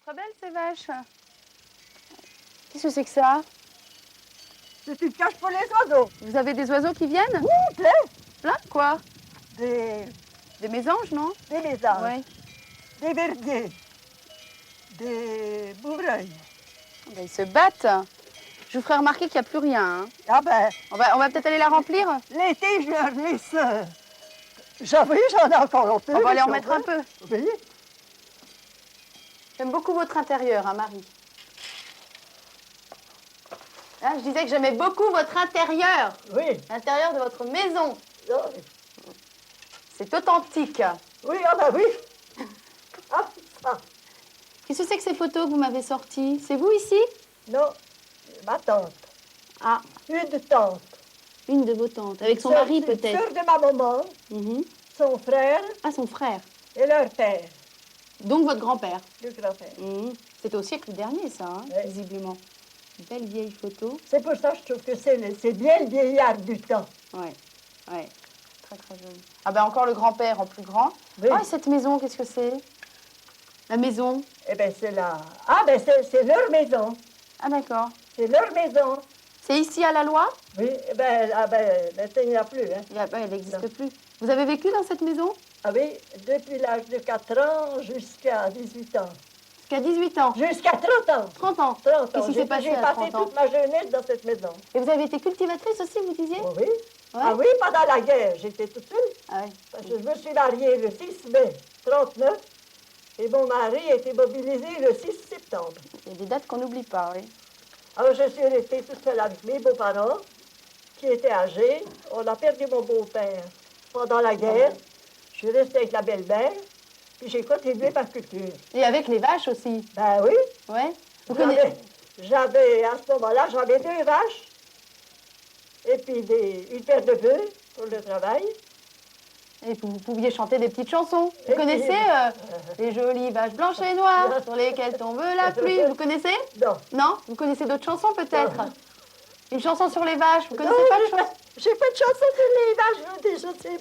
Très belles ces vaches. Qu'est-ce que c'est que ça? C'est une cage pour les oiseaux. Vous avez des oiseaux qui viennent? Oui, plein. Plein quoi? Des mésanges, non? mésanges, Oui. des verdiers, des bouvreuils. Ben, ils se battent. Je vous ferai remarquer qu'il n'y a plus rien. Hein. Ah ben, On va peut-être aller la remplir. l'été, je leur laisse. J'en ai encore un peu. On va aller en si mettre veut. un peu. Oui. J'aime beaucoup votre intérieur, hein, Marie. Hein, je disais que j'aimais beaucoup votre intérieur. Oui. L'intérieur de votre maison. Non, C'est authentique. oui, ah ben oui. Ah, ça. Qu'est-ce que c'est que ces photos que vous m'avez sorties? C'est vous ici? Non, ma tante. Ah, Une tante. une de vos tantes. Avec son Sœur- mari Sœur peut-être. de ma maman, Mhm. son frère Ah, son frère. et leur père. Donc votre grand-père. Le grand-père. Mhm. C'était au siècle dernier, ça, hein, Ouais. visiblement. Une belle vieille photo. C'est pour ça que je trouve que c'est bien le vieillard du temps. Ouais, ouais. Très, très joli. Ah ben encore le grand-père en plus grand. Oui. Ah, et cette maison, qu'est-ce que c'est? La maison. Eh bien, c'est là. Ah, ben, c'est leur maison. Ah d'accord. C'est leur maison. C'est ici à la Loi? Oui, eh ben, ah, ben, maintenant, il n'y en a plus. Hein. Elle n'existe Non. plus. Vous avez vécu dans cette maison? Ah oui, depuis l'âge de 4 ans jusqu'à 18 ans. Jusqu'à 18 ans. Jusqu'à 30 ans. 30 ans. 30 ans. Qu'est-ce qui s'est passé J'ai à passé 30 ans? toute ma jeunesse dans cette maison. Et vous avez été cultivatrice aussi, vous disiez? Oh, oui. Ouais. Ah oui, pendant la guerre, j'étais toute seule. Ah ouais. Parce que je me suis mariée le 6 mai 39 et mon mari a été mobilisé le 6 septembre. Il y a des dates qu'on n'oublie pas, oui. Alors, je suis restée toute seule avec mes beaux-parents, qui étaient âgés. On a perdu mon beau-père pendant la guerre. Je suis restée avec la belle-mère, puis j'ai continué ma culture. Et avec les vaches aussi. Ben oui. Ouais. Vous connaissez... J'avais, à ce moment-là, j'avais 2 vaches, et puis une paire de bœufs pour le travail. Et vous pouviez chanter des petites chansons. Vous Et connaissez puis, les jolies vaches blanches et noires sur lesquelles tombe la pluie? Vous connaissez? Non. Non? Vous connaissez d'autres chansons peut-être? Non. Une chanson sur les vaches? Vous Non, connaissez pas de chanson? j'ai pas de chanson sur les vaches, je sais.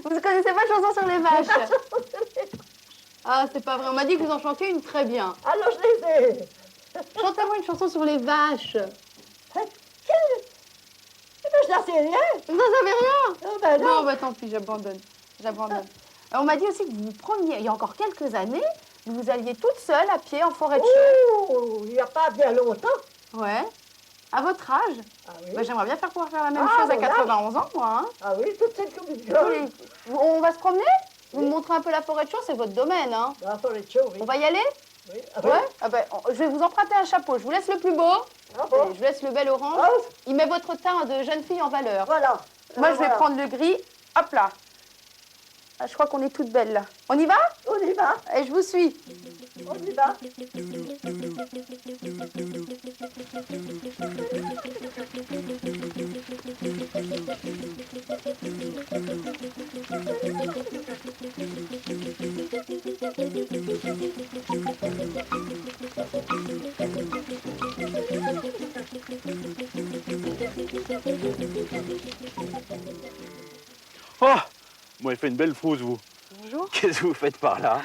Vous connaissez pas de chanson sur les vaches? Ah, c'est pas vrai. On m'a dit que vous en chantiez une très bien. Alors, je les ai. Chantez-moi une chanson sur les vaches. Quelle? Eh ben, je n'en sais rien. Vous n'en savez rien? Ah, ben non. Non, bah tant pis, j'abandonne. J'abandonne. On m'a dit aussi que vous vous preniez, il y a encore quelques années, vous alliez toute seule à pied en forêt de chaux. Oh, il n'y a pas bien longtemps. Ouais. À votre âge? Ah oui. Bah, j'aimerais bien pouvoir faire la même Ah, chose à mon âge. 91 ans, moi. Hein. Ah oui, toute cette comme une Tous grosse. les- On va se promener? Vous me montrez un peu la forêt de chaux, c'est votre domaine. Hein. Dans la forêt de chaux, oui. On va y aller? Oui. Ah, oui. Ouais. Ah ben, je vais vous emprunter un chapeau. Je vous laisse le plus beau. Ah bon? Et je vous laisse le bel orange. Ah, Il met votre teint de jeune fille en valeur. voilà. Moi, Ah, je vais voilà. prendre le gris. Hop là. Ah, je crois qu'on est toutes belles là. On y va? On y va. Et je vous suis. On y va. Oh! Vous m'avez fait une belle frousse, vous. Bonjour. Qu'est-ce que vous faites par là?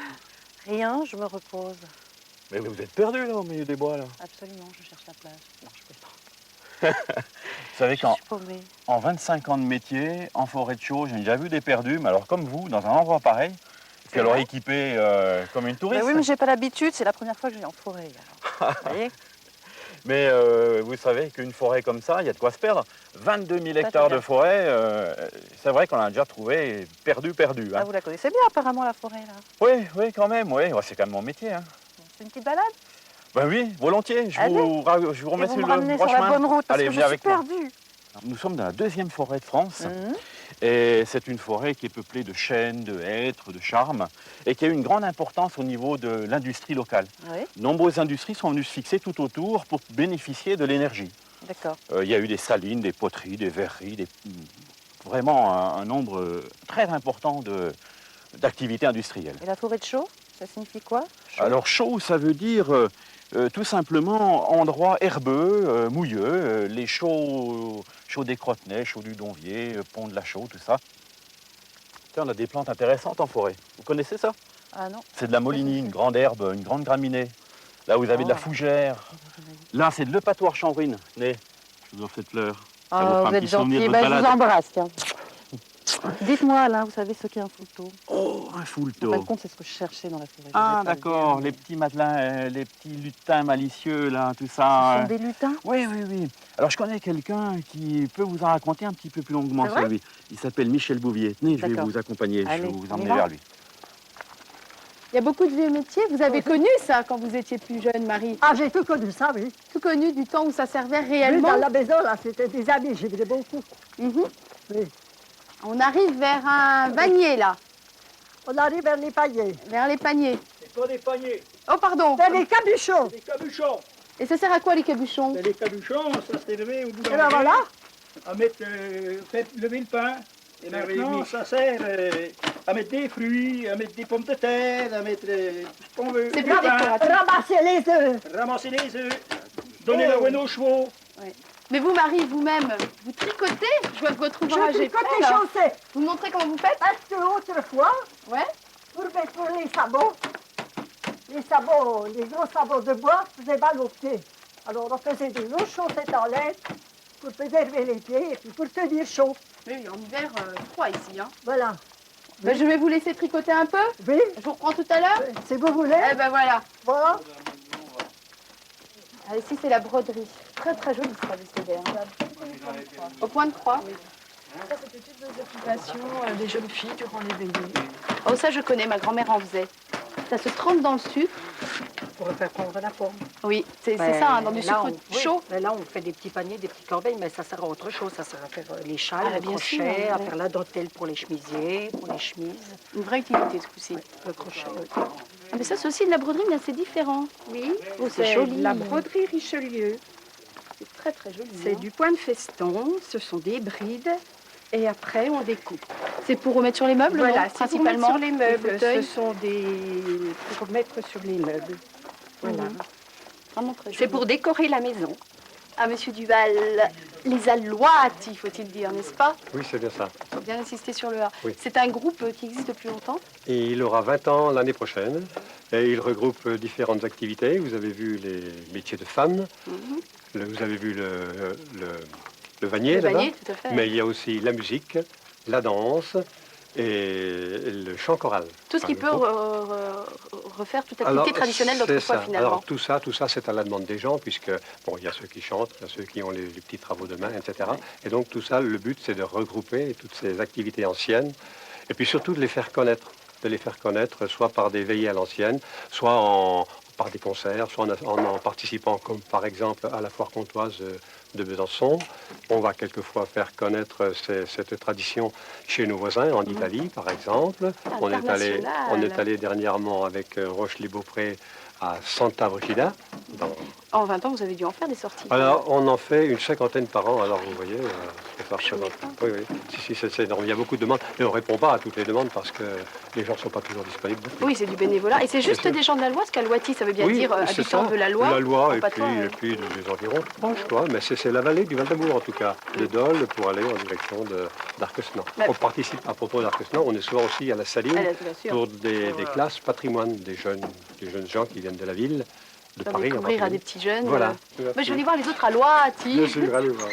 Rien, je me repose. Mais vous êtes perdu, là, au milieu des bois, là. Absolument, je cherche la plage. Non, je peux pas. Vous savez Je qu'en suis paumée. en 25 ans de métier, en forêt de chaux, j'ai déjà vu des perdus, mais alors comme vous, dans un endroit pareil, puis alors vrai équipé comme une touriste. Ben oui, mais j'ai pas l'habitude, c'est la première fois que je viens en forêt. Alors. Vous voyez? Mais vous savez qu'une forêt comme ça, il y a de quoi se perdre. 22 000 fait hectares de bien. forêt, c'est vrai qu'on a déjà trouvé perdu. Ah, Hein. vous la connaissez bien apparemment la forêt là. Oui, quand même, oui. Ouais, c'est quand même mon métier. Hein. Bon, c'est une petite balade. Ben oui, volontiers. Je Allez. vous remets Et vous sur me le ramenez droit sur la chemin. bonne route parce Allez, que je venez suis avec moi. perdue. Nous sommes dans la 2e forêt de France. Mhm. Et c'est une forêt qui est peuplée de chênes, de hêtres, de charmes, et qui a eu une grande importance au niveau de l'industrie locale. Oui, Nombreuses industries sont venues se fixer tout autour pour bénéficier de l'énergie. d'accord. Il y a eu des salines, des poteries, des verreries, vraiment un nombre très important d'activités industrielles. Et la forêt de chaux, ça signifie quoi? Chaux. Alors chaud, ça veut dire tout simplement endroit herbeux, mouilleux, les chaux des Crotenay, chaux du Donvier, pont de la Chaux, tout ça. Tiens, on a des plantes intéressantes en forêt. Vous connaissez ça? Ah non. C'est de la molinie, une grande herbe, une grande graminée. Là, vous avez de la Oh. fougère. Là, c'est de l'eupatoire chanvrine. Venez, je vous en fais fleur. Ça vous Oh, fera un vous êtes petit souvenir gentil. de Ben, votre je vous balade. embrasse, tiens. Dites-moi, Alain, vous savez ce qu'est un foulteau? Oh, un En fin foulteau. de compte, c'est ce que je cherchais dans la forêt. Ah, Je savais pas le d'accord, dire, les mais- petits matelas, les petits lutins malicieux, là, tout Ce ça. sont des lutins? Oui, oui, oui. Alors, je connais quelqu'un qui peut vous en raconter un petit peu plus longuement C'est sur vrai lui. Il s'appelle Michel Bouvier. Tenez, je vais D'accord. vous accompagner, je Allez, vais vous on y emmener va vers lui. Il y a beaucoup de vieux métiers. Vous avez connu ça quand vous étiez plus jeune, Marie? Ah, j'ai tout connu ça, oui. Tout connu du temps où ça servait Oui, réellement? dans la maison, là, c'était des amis, j'ai vu beaucoup. Mhm. Oui. On arrive vers un vanier, là, On arrive vers les paniers. vers les paniers. C'est pas des paniers, Oh, pardon. Vers les cabuchons. c'est des cabuchons. Et ça sert à quoi, les cabuchons? Mais les cabuchons, ça servait au bout Et ben voilà. à mettre, faire lever le pain. Et maintenant, ça sert à mettre des fruits, à mettre des pommes de terre, à mettre ce qu'on veut. C'est Du plus pain, décoratif. Ramasser les œufs. ramasser les œufs, donner la ouenne aux chevaux. Mais vous, Marie, vous-même, vous tricotez? Je vois que votre ouvrage Je est tricote prêt, les là. chaussettes. Vous me montrez comment vous faites? Parce que autrefois, Ouais. pour mettre les sabots, les gros sabots de bois faisaient mal aux pieds. Alors on faisait des grosses chaussettes en laine pour préserver les pieds et puis pour tenir chaud. Oui, en hiver, froid ici. Hein. Voilà. Ben, je vais vous laisser tricoter un peu. Oui, Je vous reprends tout à l'heure. si vous voulez. Eh ben voilà. Voilà. Ah, ici, c'est la broderie. Très, très joli, ce tapisserie. Au point de croix. Ça, c'était toutes nos occupations des jeunes filles durant les veillées. Oh, ça, je connais. Ma grand-mère en faisait. Ça se trempe dans le sucre. Pour faire prendre la forme. Oui, c'est Ben, ça, hein, dans du là, sucre oui, chaud. mais là, on fait des petits paniers, des petites corbeilles, mais ça sert à autre chose. Ça sert à faire les châles, Ah, le bien crochet, sûr, à ouais. faire la dentelle pour les chemisiers, pour les chemises. Une vraie utilité, ce coup-ci. Le crochet, oui. Ah, mais ça, c'est aussi de la broderie, mais c'est différent. Oui, Oh, c'est joli. la broderie Richelieu. C'est très, très joli. C'est hein. du point de feston, ce sont des brides, et après, on découpe. C'est pour remettre sur les meubles, Voilà, non, c'est pour mettre principalement. sur les meubles. fauteuils. Ce sont des... pour mettre sur les meubles. Voilà. Mhm. Vraiment très joli. C'est pour décorer la maison. Ah, monsieur Duval, les Alouates, faut-il dire, n'est-ce pas? Oui, c'est bien ça. Il faut bien insister sur le A. Oui. C'est un groupe qui existe depuis longtemps. Et il aura 20 ans l'année prochaine. Et il regroupe différentes activités. Vous avez vu les métiers de femmes. Vous avez vu le vanier Le là-bas. vanier, tout à fait. Mais il y a aussi la musique, la danse et le chant choral. Tout ce qui par peut exemple. refaire toute Alors, activité traditionnelle c'est d'autrefois, ça. finalement. Alors tout ça, c'est à la demande des gens, puisque bon, il y a ceux qui chantent, il y a ceux qui ont les petits travaux de main, etc. Et donc tout ça, le but, c'est de regrouper toutes ces activités anciennes, et puis surtout de les faire connaître, soit par des veillées à l'ancienne, soit par des concerts, soit en participant, comme par exemple à la foire comtoise de Besançon. On va quelquefois faire connaître cette tradition chez nos voisins, en Italie par exemple. On est International. allé dernièrement avec Roche-les-Beaupré à Santa Brigida. En 20 ans, vous avez dû en faire des sorties. Alors, on en fait une cinquantaine par an, alors vous voyez, ça représente. Oui, oui. Si, c'est énorme. Il y a beaucoup de demandes, mais on ne répond pas à toutes les demandes parce que les gens ne sont pas toujours disponibles. Oui, c'est du bénévolat. Et c'est juste sûr. des gens de la Loire, parce qu'Alouati, ça veut bien dire c'est habitants ça. de la Loire. La Loire en et patois, puis des environs proches, quoi. Mais c'est la vallée du Val-d'Amour, en tout cas, de Dole, pour aller en direction d'Arquesnan. Bah, On participe, à propos d'Arquesnan, on est souvent aussi à la Saline bien sûr. pour des classes patrimoine, des jeunes gens qui viennent de la ville, de Faire Paris. en découvrir à des particulier. petits jeunes. Voilà. Moi, je vais aller voir les autres Alouati. Bien sûr, allez voir.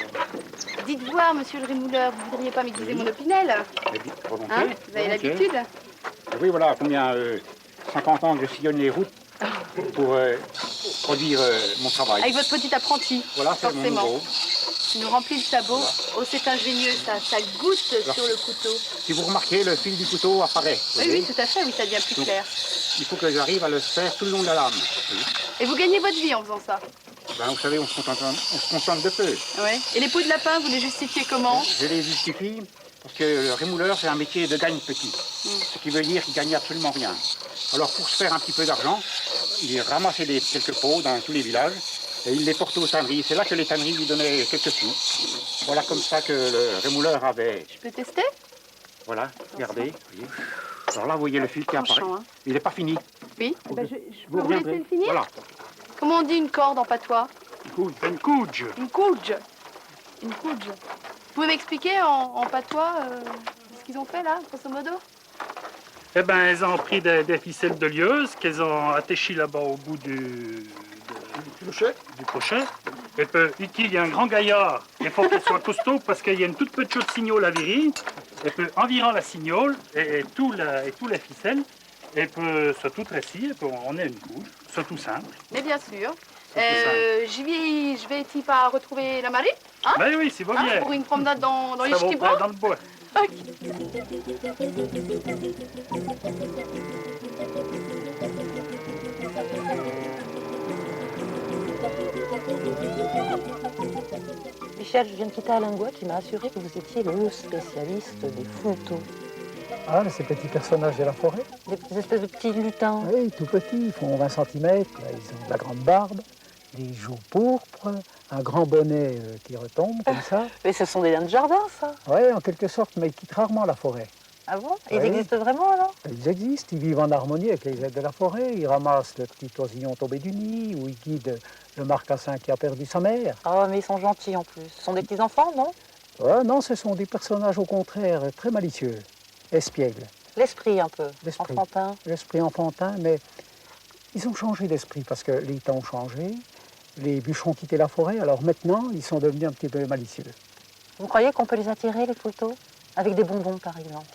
Dites voir, monsieur le rémouleur, vous ne voudriez pas m'aiguiser mon opinel? Eh bien, volontiers, Hein, vous avez volontiers. l'habitude? Oui, voilà, combien 50 ans que je sillonne les routes pour produire mon travail. Avec votre petit apprenti, Voilà, c'est mon forcément. nouveau. qui nous remplit le sabot. Oh, c'est ingénieux, ça goutte sur le couteau. Si vous remarquez, le fil du couteau apparaît. vous Oui, voyez. oui, tout à fait, oui, ça devient plus Donc, clair. Il faut que j'arrive à le faire tout le long de la lame. Oui. Et vous gagnez votre vie en faisant ça? Ben, vous savez, on se contente de peu. Ouais. Et les pots de lapin, vous les justifiez comment? Je les justifie parce que le rémouleur, c'est un métier de gagne petit. Ce qui veut dire qu'il gagne absolument rien. Alors, pour se faire un petit peu d'argent, il ramassait quelques pots dans tous les villages et il les portait aux tanneries. C'est là que les tanneries lui donnaient quelques sous. Voilà comme ça que le rémouleur avait... Je peux tester? Voilà, regardez. Voyez. Alors là, vous voyez le fil qui apparaît. Franchement, hein. Il n'est pas fini. Oui. Vous- Ben, je peux vous vous laisser reviendrez. le finir? Voilà. Comment on dit une corde en patois? Une couge. Une couge. Une couge. Vous pouvez m'expliquer en patois ce qu'ils ont fait là, grosso modo? Eh ben, elles ont pris des ficelles de lieuse qu'elles ont attachées là-bas au bout du Du crochet. Et puis, ici, il y a un grand gaillard. Il faut qu'il soit costaud parce qu'il y a une toute petite signole à virer. Et puis, environ la signole et tout la ficelle. Et puis, c'est tout récit. Et puis, on a une couche. C'est tout simple. Mais bien sûr. C'est Je vais ici pas retrouver la Marie, hein, Ben oui, c'est beau bien. pour une promenade dans les Ça va ch'tibois. dans le bois. Michel, je viens de quitter Alain Goua qui m'a assuré que vous étiez le spécialiste des fouteaux. Ah, ces petits personnages de la forêt? Des espèces de petits lutins. Oui, tout petits, ils font 20 cm, ils ont de la grande barbe, des joues pourpres, un grand bonnet qui retombe comme ça. Mais ce sont des nains de jardin, ça. Oui, en quelque sorte, mais ils quittent rarement la forêt. Ah bon? Ils Oui. existent vraiment, alors? Ils existent, ils vivent en harmonie avec les aides de la forêt, ils ramassent le petit oisillon tombé du nid, ou ils guident le marcassin qui a perdu sa mère. Ah, mais ils sont gentils, en plus. Ce sont des petits-enfants, non? Non, ce sont des personnages au contraire très malicieux, espiègles. L'esprit, un peu. L'esprit. Enfantin. L'esprit enfantin, mais ils ont changé d'esprit parce que les temps ont changé, les bûcherons ont quitté la forêt, alors maintenant ils sont devenus un petit peu malicieux. Vous croyez qu'on peut les attirer, les photos? Avec des bonbons, par exemple.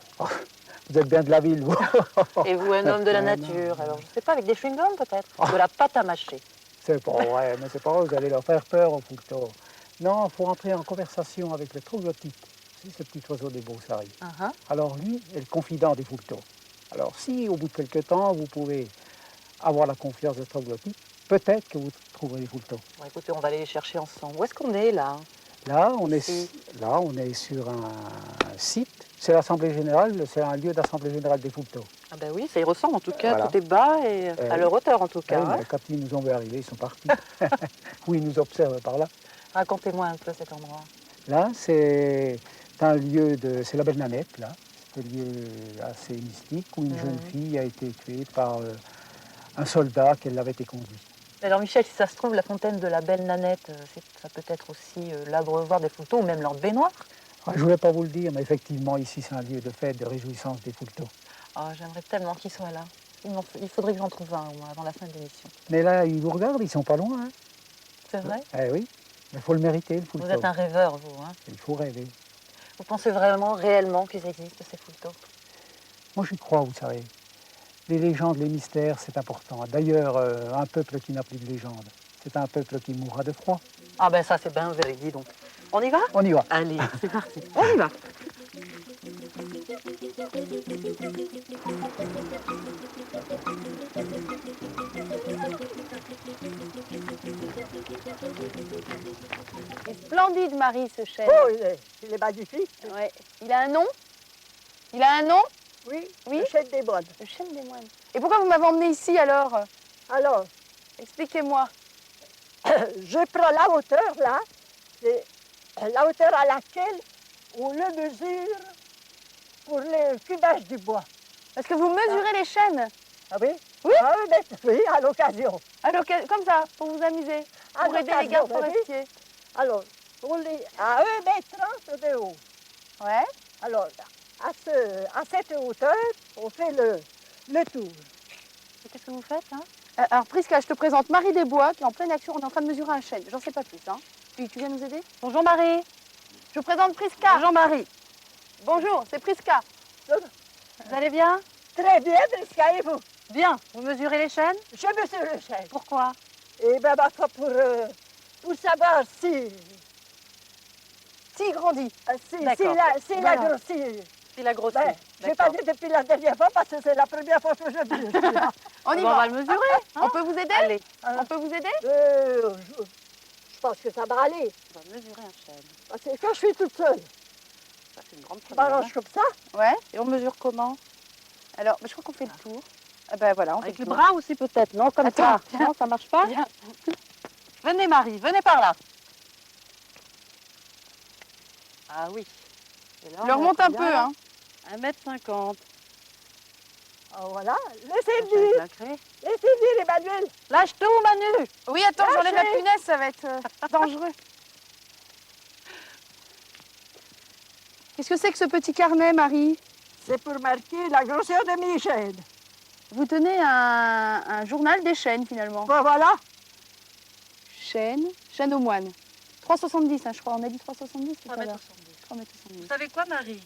Vous êtes bien de la ville, vous. Et vous, un homme de la nature, alors je sais pas, avec des chewing-gums peut-être? De la pâte à mâcher. C'est pas vrai, mais c'est pas vrai, vous allez leur faire peur aux fouleteaux. Non, il faut entrer en conversation avec le troglodyte, c'est ce petit oiseau des Beauceries. Alors lui est le confident des fouleteaux. Alors si au bout de quelques temps, vous pouvez avoir la confiance de troglodyte, peut-être que vous trouverez les fouleteaux. Bon, écoutez, on va aller les chercher ensemble. Où est-ce qu'on est, là? Là, on Ici. est sur un site, c'est l'Assemblée Générale, c'est un lieu d'Assemblée Générale des fouleteaux. Ah ben oui, ça y ressemble en tout cas, Voilà. tout est bas et à leur hauteur en tout cas. Oui, hein. mais quand ils nous ont vu arriver, ils sont partis. Ou ils nous observent par là. Racontez-moi un peu cet endroit. Là, c'est un lieu c'est la Belle Nanette, là. C'est un lieu assez mystique où une jeune fille a été tuée par un soldat qui l'avait été conduit. Alors Michel, si ça se trouve, la fontaine de la Belle Nanette, ça peut être aussi l'abreuvoir des fouleteaux ou même leur baignoire. Je ne voulais pas vous le dire, mais effectivement, ici, c'est un lieu de fête, de réjouissance des fouleteaux. Oh, j'aimerais tellement qu'ils soient là. Il faudrait que j'en trouve un au moins, avant la fin de l'émission. Mais là, ils vous regardent, ils sont pas loin. Hein. C'est vrai? Eh oui, il faut le mériter, le fouleteau. Vous êtes un rêveur, vous. Hein? Il faut rêver. Vous pensez vraiment, réellement qu'ils existent, ces fouleteaux? Moi, j'y crois, vous savez. Les légendes, les mystères, c'est important. D'ailleurs, un peuple qui n'a plus de légende, c'est un peuple qui mourra de froid. Ah ben ça, c'est bien vrai, dis donc. On y va? On y va. Allez, c'est parti. On y va. Il est splendide, Marie, ce chêne. Oh, il est magnifique. Ouais. Il a un nom? Il a un nom? Oui, Oui. le chêne des moines. Le chêne des moines. Et pourquoi vous m'avez emmené ici alors? Alors, Expliquez-moi. je prends la hauteur là, c'est la hauteur à laquelle on le mesure pour le cubage du bois. Parce que vous mesurez les chênes. Ah oui? Oui. À 1 mètre, oui, à l'occasion. Alors, comme ça, pour vous amuser. À Pour aider les l'occasion, gardes ben oui. forestiers. Alors, à 1 mètre 30 de haut. Ouais. Alors, à cette hauteur, on fait le tour. Qu'est-ce que vous faites, hein? Alors, Prisca, je te présente Marie Desbois, qui est en pleine action. On est en train de mesurer un chêne. J'en sais pas plus, hein. Tu viens nous aider? Bonjour Marie. Je vous présente Prisca. Bonjour Marie. Bonjour, c'est Prisca. Vous allez bien? Très bien, Prisca, et vous? Bien. Vous mesurez les chênes? Je mesure le chêne. Pourquoi? Et bien, ma foi, pour savoir si Si, grandit. D'accord. la Voilà. grossit. Il a grossi. Ben, je n'ai pas dit depuis la dernière fois parce que c'est la première fois que je dis. On y On va. va le mesurer. hein? On peut vous aider? Allez, On peut vous aider? Je pense que ça va aller. on va mesurer un chêne. Parce que quand je suis toute seule, Ça, c'est une grande je première. m'arrange comme ça. Ouais. Et on mesure comment? Alors, je crois qu'on fait le tour. Ah ben voilà, on Avec fait le le tour. bras aussi peut-être, non? Comme Attends, ça. Non, ça marche pas? Viens. Venez Marie, venez par là. Ah oui. Et là, Je le remonte un peu, hein. 1,50 m. Ah, voilà. Laissez venir, Emmanuel. Lâche tout, Manu. Oui, attends, j'enlève la punaise, ça va être dangereux. Qu'est-ce que c'est que ce petit carnet, Marie? C'est pour marquer la grosseur de mes chênes. Vous tenez un journal des chênes, finalement. Ben, voilà. chêne, chêne aux moines. 3,70 hein, je crois, on a dit 3,70 tout à l'heure. 3,70 m. Vous savez quoi, Marie?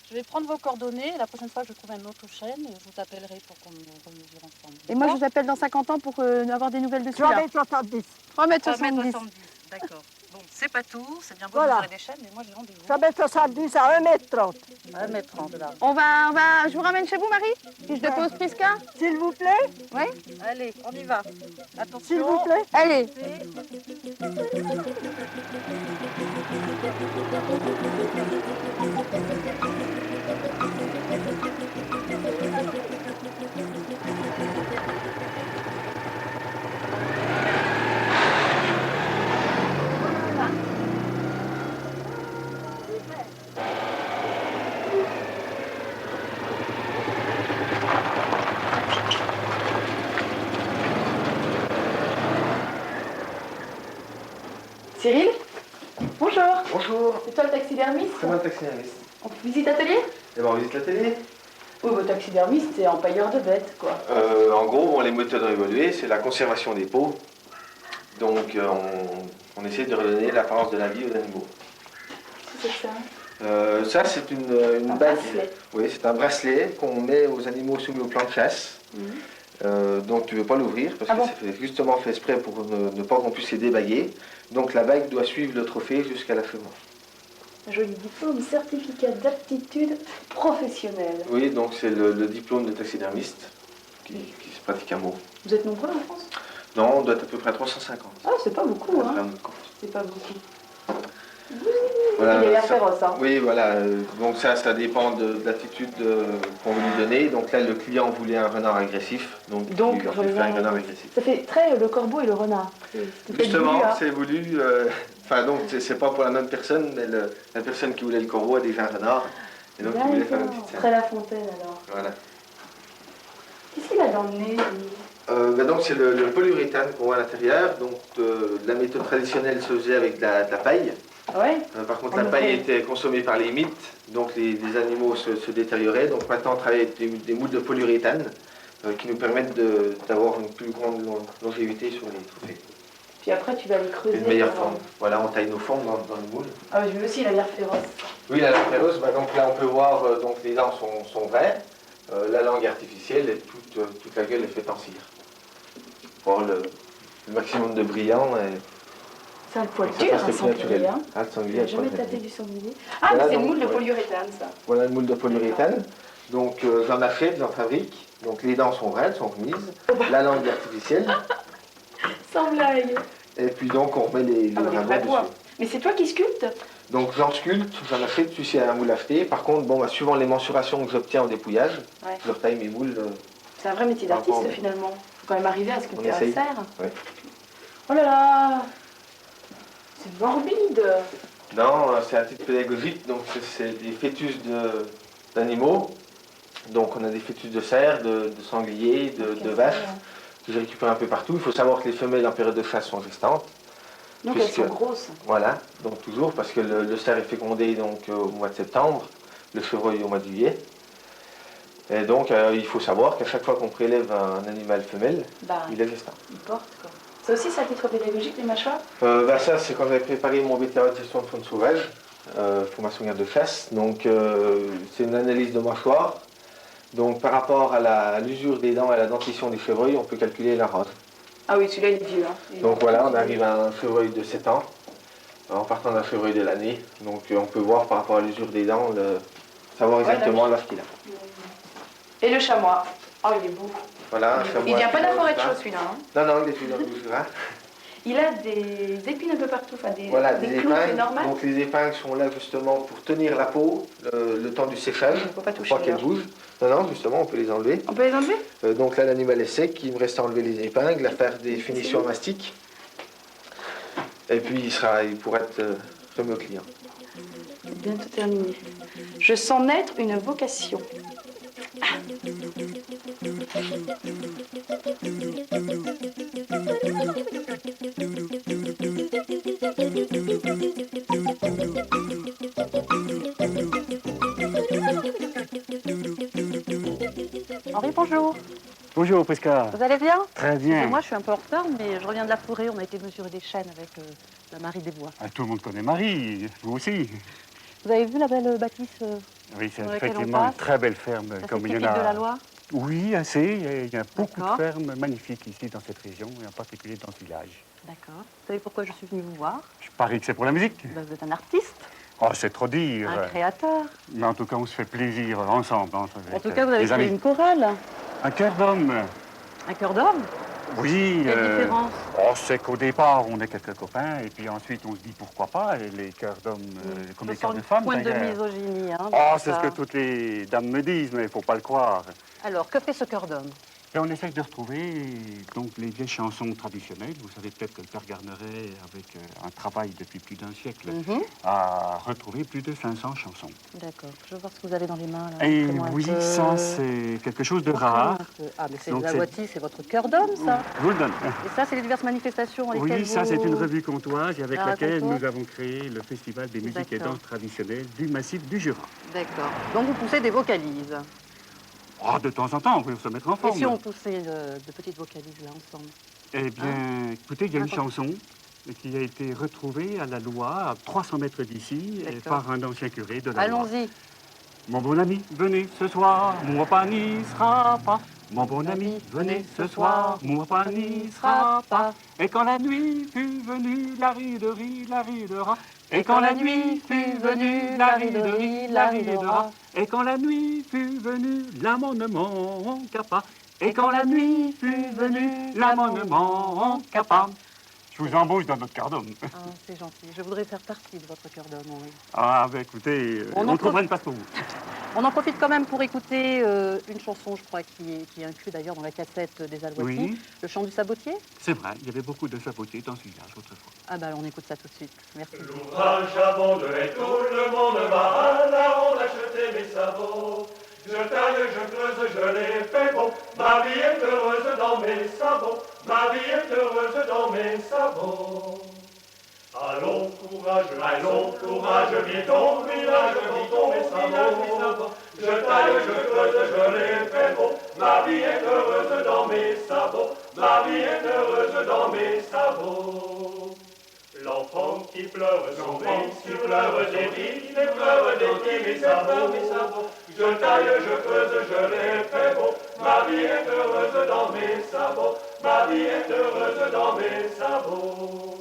Je vais prendre vos coordonnées. La prochaine fois que je trouve un autre chêne, je vous appellerai pour qu'on remesure ensemble. Et moi, je vous appelle dans 50 ans pour avoir des nouvelles de celui-là. 3,70 m. 3,70 m. D'accord. Bon, c'est pas tout. C'est bien beau Voilà. de mesurer des chênes, mais moi j'ai rendez-vous. 3,70 m à 1,30 m. 1,30 m là. Je vous ramène chez vous, Marie? Fiche de pause Prisca? S'il vous plaît, Oui? Allez, on y va. Attention. s'il vous plaît. Allez. Cyril? Bonjour. Bonjour, C'est toi le taxidermiste? c'est moi le taxidermiste. On visite l'atelier? Et ben on visite l'atelier. Oui, votre taxidermiste, c'est empailleur de bêtes, quoi. En gros, bon, les méthodes évoluées, c'est la conservation des peaux. Donc on essaie de redonner l'apparence de la vie aux animaux. Qu'est-ce que c'est ça? Ça, c'est une Un bague. bracelet. Oui, c'est un bracelet qu'on met aux animaux soumis au plan de chasse. Donc tu ne veux pas l'ouvrir parce que c'est justement fait exprès pour ne pas qu'on puisse les débaguer. Donc la bague doit suivre le trophée jusqu'à la fin. Un joli diplôme, certificat d'aptitude professionnelle. Oui, donc c'est le diplôme de taxidermiste qui se pratique à Meaux. Vous êtes nombreux en France? Non, on doit être à peu près à 350. Ah, c'est pas beaucoup, Après, hein? on compte. C'est pas beaucoup. Voilà, Il a l'air ça- féroce, hein? Oui, voilà. Donc ça dépend de l'attitude qu'on veut lui donner. Donc là, le client voulait un renard agressif. Donc il lui a fait faire un renard agressif. Ça fait très le corbeau et le renard. C'est Justement, voulu, hein. c'est voulu. Enfin, donc c'est pas pour la même personne, mais la personne qui voulait le corbeau a déjà un renard. Et donc il voulait faire une petite scène. Très La Fontaine, alors. Voilà. Qu'est-ce qu'il a dans le nez, lui? Donc c'est le polyuréthane qu'on voit à l'intérieur. Donc la méthode traditionnelle se faisait avec de la paille. Ouais. Par contre, On la le paille fait. était consommée par les mythes, donc les animaux se détérioraient. Donc maintenant, on travaille avec des moules de polyuréthane qui nous permettent d'avoir une plus grande longévité sur les trophées. Puis après, tu vas les creuser. Une meilleure pour- forme. Voilà, on taille nos formes dans le moule. Ah, oui, lui aussi, il a l'air féroce. Oui, la langue féroce, donc là, on peut voir, donc les dents sont vraies, la langue est artificielle et toute la gueule est faite en cire. Pour avoir le maximum de brillant. C'est un poil Ça dur, passe un le plus sanglier. naturel. Hein. Ah, le sanglier, J'ai le jamais poil tâté naturel. du sanglier. Ah, Voilà, mais c'est le donc, moule de ouais. polyuréthane, ça. Voilà le moule de polyuréthane. Donc j'en achète, j'en fabrique. Donc les dents sont vraies, elles sont remises. La langue est artificielle. Sans blague. Et puis donc on remet les Ah, bah, les rabots vrais bois. dessus. Mais c'est toi qui sculptes? Donc j'en sculpte, j'en achète, celui c'est un moule acheté. Par contre, bon, bah, suivant les mensurations que j'obtiens au dépouillage, Ouais. je retaille mes moules. C'est un vrai métier d'artiste, Encore, mais- finalement. Faut quand même arriver à sculpter On un essaye. cerf. Ouais. Oh là là! C'est morbide! Non, c'est un titre pédagogique, donc c'est des fœtus d'animaux. Donc on a des fœtus de cerfs, de sangliers, de vaches, que je récupère un peu partout. Il faut savoir que les femelles en période de chasse sont gestantes. Donc elles Puisque- sont grosses. Voilà, donc toujours, parce que le cerf est fécondé donc, au mois de septembre, le chevreuil au mois de juillet. Et donc il faut savoir qu'à chaque fois qu'on prélève un animal femelle, Bah, il est gestant. ils portent, quoi. Ça aussi, c'est à titre pédagogique, les mâchoires? Ça, c'est quand j'avais préparé mon BTS de gestion de faune sauvage, formation garde de chasse. Donc c'est une analyse de mâchoire. Donc par rapport à l'usure des dents et à la dentition des chevreuils, on peut calculer la rose. Ah oui, celui-là, il est vieux. Hein. Il est Donc vieux. voilà, on arrive à un chevreuil de 7 ans, en partant d'un chevreuil de l'année. Donc on peut voir par rapport à l'usure des dents, savoir exactement l'âge qu'il a. Et le chamois. Oh, il est beau. Voilà, un Il chamois vient pas de la forêt de gras. chaux, celui-là. Hein. Non, non, il est plus dans le bouche gras. Il a des épines un peu partout, enfin des, Voilà, des des clous, c'est épingles. normal. Donc les épingles sont là justement pour tenir la peau le temps du séchage, Il ne faut pas pour toucher. pas qu'elle alors. bouge. Non, non, justement, on peut les enlever. On peut les enlever? Donc là, l'animal est sec, il me reste à enlever les épingles, à faire des finitions en mastic. Et puis il pourra être remis au client. Bientôt terminé. Je sens naître une vocation. Henri, bonjour. Bonjour Prisca. Vous allez bien? Très bien. Moi, je suis un peu en retard, mais je reviens de la forêt. On a été mesurer des chênes avec la Marie des Bois. Ah, tout le monde connaît Marie, vous aussi. Vous avez vu la belle bâtisse Oui, c'est dans laquelle on effectivement une passe? très belle ferme. C'est Comme il y typique en a... de la Loire? Oui, assez. Il y a beaucoup de D'accord. fermes magnifiques ici dans cette région, et en particulier dans ce village. D'accord. Vous savez pourquoi je suis venue vous voir? Je parie que c'est pour la musique. Ben, vous êtes un artiste, Oh, c'est trop dire. un créateur. Mais en tout cas, on se fait plaisir ensemble. En tout cas, vous avez créé une chorale. Un cœur d'homme. Un cœur d'homme? Oui. Quelle différence? Oh, c'est qu'au départ, on est quelques copains, et puis ensuite, on se dit pourquoi pas, et les cœurs d'hommes, comme les cœurs de femmes, Point de d'ailleurs. misogynie, hein. Oh, tout c'est ce ça. que toutes les dames me disent, mais il ne faut pas le croire. Alors, que fait ce cœur d'homme? Et on essaye de retrouver donc les vieilles chansons traditionnelles. Vous savez peut-être que le père Garneret, avec un travail depuis plus d'un siècle, a retrouvé plus de 500 chansons. D'accord. Je veux voir ce que vous avez dans les mains. Là. Et Montrez-moi un oui, peu. ça c'est quelque chose de rare. Ah, mais c'est Donc, la c'est- Wati, c'est votre cœur d'homme, ça. Je vous le donne. Et ça, c'est les diverses manifestations avec lesquelles Oui, ça c'est vous- une revue comtoise avec Ah, laquelle comtoise. nous avons créé le Festival des musiques et D'accord. danses traditionnelles du massif du Jura. D'accord. Donc, vous poussez des vocalises. Oh, de temps en temps, on veut se mettre en Et forme. si on poussait de petites vocalises, là, ensemble? Eh bien, écoutez, il y a une D'accord. chanson qui a été retrouvée à la Loire, à 300 mètres d'ici, D'accord. par un ancien curé de la Loire. Allons-y. Mon bon ami, venez ce soir, mon repas n'y sera pas. Mon bon ami, venez ce soir, mon repas n'y sera pas. Et quand la nuit fut venue, la ridera. Et quand la nuit fut venue, la ridera. Et quand la nuit fut venue, l'amant ne manqua pas. Et quand la nuit fut venue, l'amant ne manqua pas. Je vous embauche dans notre quart d'homme. Ah, c'est gentil. Je voudrais faire partie de votre cœur d'homme, oui. Ah, ben écoutez, On on en ne trouverait pas pour vous. On en profite quand même pour écouter une chanson, je crois, qui est inclue d'ailleurs dans la cassette des Alouettes. Oui. Le chant du sabotier. C'est vrai, il y avait beaucoup de sabotiers dans ce village autrefois. Ah bah on écoute ça tout de suite. Merci. L'ouvrage abonde et tout le monde va à la ronde acheter mes sabots. Je taille, je creuse, je les fais beaux. Ma vie est heureuse dans mes sabots. Ma vie est heureuse dans mes sabots. Allons, courage, viens ton village, vite mes sabots. Je taille, je creuse, je les fais beaux. Ma vie est heureuse dans mes sabots. Ma vie est heureuse dans mes sabots. L'enfant qui pleure, son fils qui pleure, dédie, les pleurs, dédie mes sabots. Je taille, je creuse, je les fais beaux. Ma vie est heureuse dans mes sabots. Ma vie est heureuse dans mes sabots.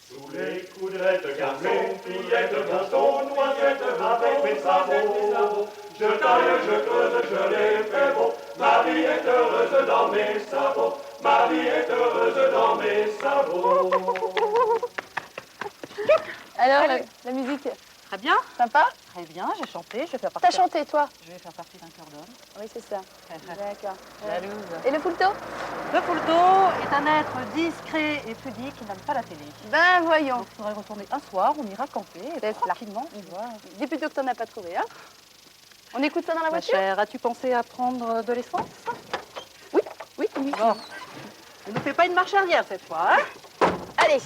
Sous les coudrettes, garçons, fillettes, bâtons, noisettes, avec mes sabots. Je taille, je creuse, je les fais beaux. Ma vie est heureuse dans mes sabots. Ma vie est heureuse dans mes sabots. Alors, la musique, Très bien. sympa? Très bien, j'ai chanté, je vais faire partie. T'as chanté, toi? Je vais faire partie d'un cœur d'homme. Oui, c'est ça. D'accord. Jalouse. Et le fulto? Le fulto est un être discret et pudique qui n'aime pas la télé. Ben voyons. Donc, il faudrait retourner un soir, on ira camper et C'est cela. tranquillement, on va. Dis plutôt que t'en as pas trouvé, hein? On écoute ça dans la Ma voiture? chère, as-tu pensé à prendre de l'essence? Oui. Bon. Ne nous fais pas une marche arrière cette fois, hein? Allez.